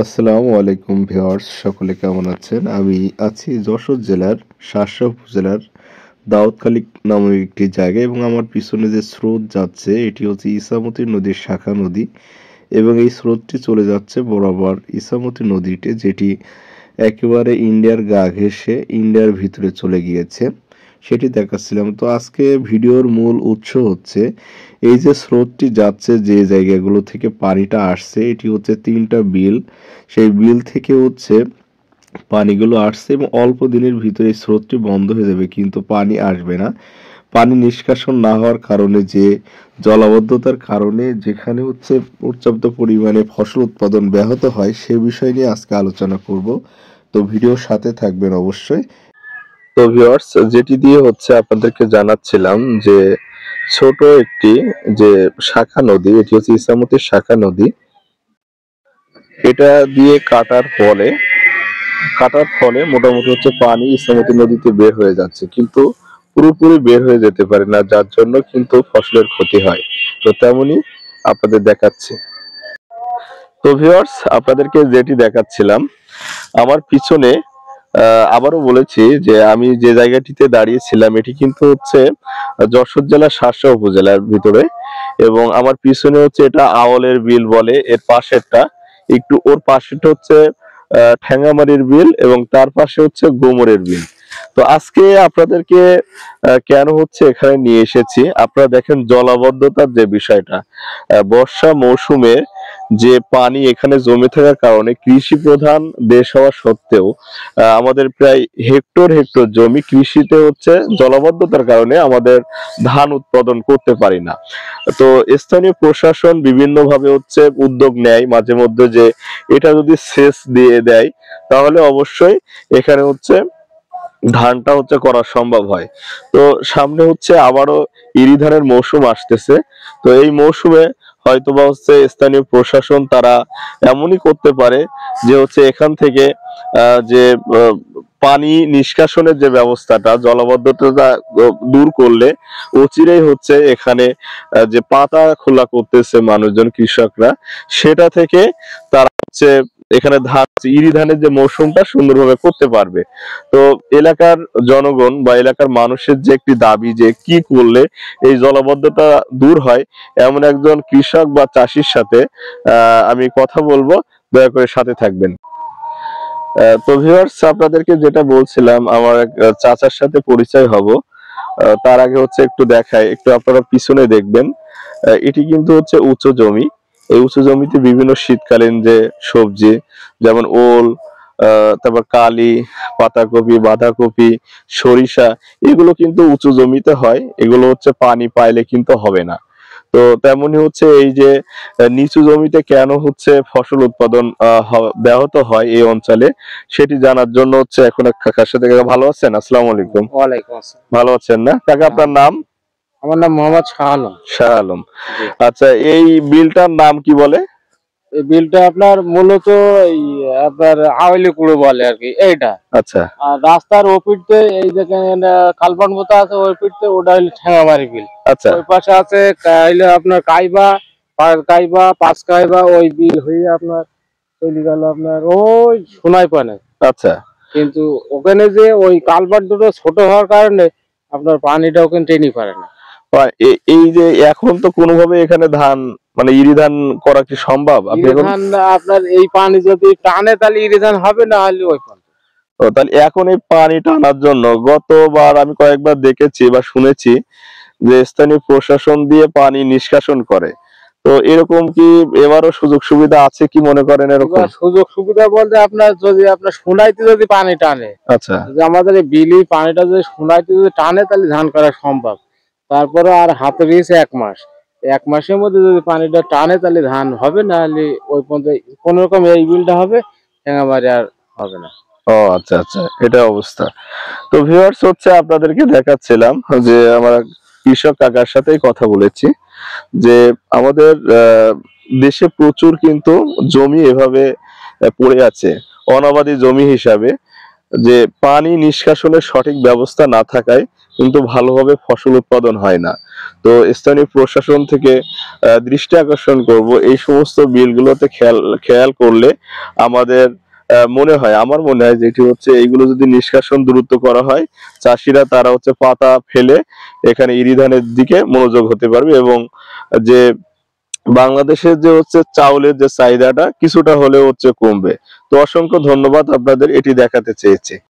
আসসালামু আলাইকুম ভিউয়ার্স, সকলে কেমন আছেন? আমি আছি যশোর জেলার শার্শা উপজেলার দাউদখালী নামক একটি জায়গায় এবং আমার পিছনে যে স্রোত যাচ্ছে এটি হচ্ছে ইছামতি নদীর শাখা নদী এবং এই স্রোতটি চলে যাচ্ছে বরাবর ইছামতি নদীতে, যেটি একেবারে ইন্ডিয়ার গা ঘেঁষে ইন্ডিয়ার ভিতরে চলে গিয়েছে, সেটি দেখাচ্ছিলাম। তো আজকে ভিডিওর মূল উৎস হচ্ছে এই যে স্রোতটি যাচ্ছে যে জায়গাগুলো থেকে পানিটা আসছে, এটি হচ্ছে 3টা বিল। সেই বিল থেকে হচ্ছে পানিগুলো আসছে এবং অল্প দিনের ভিতরে স্রোতটি বন্ধ হয়ে যাবে, কিন্তু পানি আসবে না। পানি নিষ্কাশন না হওয়ার কারণে যে জলাবদ্ধতার কারণে যেখানে হচ্ছে পর্যাপ্ত পরিমাণে ফসল উৎপাদন ব্যাহত হয়, সে বিষয় নিয়ে আজকে আলোচনা করব। তো ভিডিওর সাথে থাকবেন অবশ্যই। তো ভিউয়ার্স, যেটি দিয়ে হচ্ছে আপনাদেরকে জানাচ্ছিলাম যে ছোট একটি যে শাখা নদী, এটি হচ্ছে ইছামতির শাখা নদী। এটা দিয়ে কাটার ফলে মোটামুটি হচ্ছে পানি ইছামতি নদীতে বের হয়ে যাচ্ছে, কিন্তু পুরোপুরি বের হয়ে যেতে পারে না, যার জন্য কিন্তু ফসলের ক্ষতি হয়। তো তেমনি আপনাদের দেখাচ্ছি। তো ভিউয়ার্স, আপনাদেরকে যেটি দেখাচ্ছিলাম আমার পিছনে, আবারও বলেছি যে আমি যে জায়গাটিতে দাঁড়িয়েছিলাম এটি কিন্তু হচ্ছে যশোর জেলার শার্শা উপজেলার ভিতরে, এবং আমার পিছনে হচ্ছে এটা আওয়ালের বিল বলে, এর পাশেরটা একটু ওর পাশেটা হচ্ছে ঠ্যাঙ্গামারির বিল এবং তার পাশে হচ্ছে গোমরের বিল। তো আজকে আপনাদেরকে কেন হচ্ছে এখানে নিয়ে এসেছি, আপনারা দেখেন জলাবদ্ধতার যে বিষয়টা, বর্ষা মৌসুমে যে পানি এখানে জমে থাকার কারণে কৃষি প্রধান দেশ হওয়া সত্ত্বেও আমাদের প্রায় হেক্টর হেক্টর জমি কৃষিতে হচ্ছে জলাবদ্ধতার কারণে আমাদের ধান উৎপাদন করতে পারি না। তো স্থানীয় প্রশাসন বিভিন্নভাবে হচ্ছে উদ্যোগ নেয় মাঝে মধ্যে যে এটা যদি সেচ দিয়ে দেয় তাহলে অবশ্যই এখানে হচ্ছে ধানটা হচ্ছে করা সম্ভব হয়। তো সামনে হচ্ছে আবারও ইরি ধানের মৌসুম আসতেছে। তো এই মৌসুমে হয়তোবা হচ্ছে স্থানীয় প্রশাসন তারা এমনই করতে পারে যে হচ্ছে এখান থেকে যে পানি নিষ্কাশনের যে ব্যবস্থাটা, জলাবদ্ধতা দূর করলে অচিরেই হচ্ছে এখানে যে পাতা খোলা করতেছে মানুষজন, কৃষকরা, সেটা থেকে তারা হচ্ছে এখানে ধান, ইরি ধানের যে মৌসুমটা সুন্দরভাবে করতে পারবে। তো এলাকার জনগণ বা এলাকার মানুষের যে একটি দাবি যে কি করলে এই জলাবদ্ধতা দূর হয়, এমন একজন কৃষক বা চাষির সাথে আমি কথা বলবো, দয়া করে সাথে থাকবেন। তো ভিউয়ার্স, আপনাদেরকে যেটা বলছিলাম, আমার এক চাচার সাথে পরিচয় হব। তার আগে হচ্ছে একটু দেখাই, একটু আপনারা পিছনে দেখবেন, এটি কিন্তু হচ্ছে উঁচু জমি। এই উঁচু জমিতে বিভিন্ন শীতকালীন যে সবজি, যেমন ওল, তারপর কালি, পাতাকপি, বাঁধাকপি, সরিষা, এগুলো কিন্তু উঁচু জমিতে হয়। এগুলো হচ্ছে পানি পাইলে কিন্তু হবে না। তো তেমনি হচ্ছে এই যে নিচু জমিতে কেন হচ্ছে ফসল উৎপাদন ব্যাহত হয় এই অঞ্চলে, সেটি জানার জন্য হচ্ছে এখন এক কাকার সাথে। ভালো আছেন? আসসালামু আলাইকুম। ওয়ালাইকুম আসসালাম। ভালো আছেন না কাকা? আপনার নাম? আমার নাম মোহাম্মদ শাহ আলম। শাহ আলম। আচ্ছা, এই বিলটার নাম কি বলে? এই বিলটা আপনার মূলত এই আপনার আওয়ালি কুড়ো বলে আর কি এইটা। আচ্ছা। আর রাস্তার ওপিটতে এই যেখানে কালবান মতো আছে ওপিটতে ওটা হলো ঠ্যাঙ্গামারি বিল। আচ্ছা। ওই পাশে আছে হইলো আপনার কাইবা পাঁচ কাইবা, ওই বিল হয়ে আপনার চলে গেল আপনার ওই সোনাই পানে। আচ্ছা। কিন্তু ওখানে যে ওই কালভার্ট দুটো ছোট হওয়ার কারণে আপনার পানিটা ওখানে টেনে পারে না। এই যে এখন তো কোনোভাবে এখানে ধান, মানে ইরি ধান করা কি সম্ভব? আপনার এই পানি যদি টানে তাহলে ইরি ধান হবে, না হলে ওই পানি। তাহলে এখন এই পানি টানার জন্য গতবার আমি কয়েকবার দেখেছি বা শুনেছি যে স্থানীয় প্রশাসন দিয়ে পানি নিষ্কাশন করে। তো এরকম কি এবারও সুযোগ সুবিধা আছে কি মনে করেন? এরকম সুযোগ সুবিধা বলতে আপনার যদি আপনার সোনাইতে যদি পানি টানে, আচ্ছা, যে আমাদের এই বিলি পানিটা যদি সোনাইতে যদি টানে তাহলে ধান করা সম্ভব। তারপরে আর হাতে রয়েছে 1 মাস, 1 মাসের মধ্যে যদি পানিটা টানে তাহলে ধান হবে, না হলে ওই পর্যন্ত কোন রকম এই বিলটা হবে, ঠেঙ্গামারি আর হবে না। ও আচ্ছা আচ্ছা, এটা অবস্থা। তো ভিউয়ার্স, হচ্ছে আপনাদেরকে দেখাচ্ছিলাম যে আমার কৃষক কাকার সাথেই কথা বলেছি যে আমাদের দেশে প্রচুর কিন্তু জমি এভাবে পড়ে আছে অনাবাদি জমি হিসাবে, যে পানি নিষ্কাশনের সঠিক ব্যবস্থা না থাকায় কিন্তু ভালোভাবে ফসল উৎপাদন হয় না। তো স্থানীয় প্রশাসন থেকে দৃষ্টি আকর্ষণ করব, এই সমস্ত বিলগুলোতে খেয়াল খেয়াল করলে আমাদের আমার মনে হয় যেটি হচ্ছে এইগুলো যদি নিষ্কাশন দ্রুত করা হয়, চাষিরা তারা হচ্ছে পাতা ফেলে এখানে ইরি ধানের দিকে মনোযোগ হতে পারবে, এবং যে বাংলাদেশের যে হচ্ছে চাউলের যে চাহিদাটা কিছুটা হলেও হচ্ছে কমবে। তো অসংখ্য ধন্যবাদ আপনাদের, এটি দেখাতে চেয়েছি।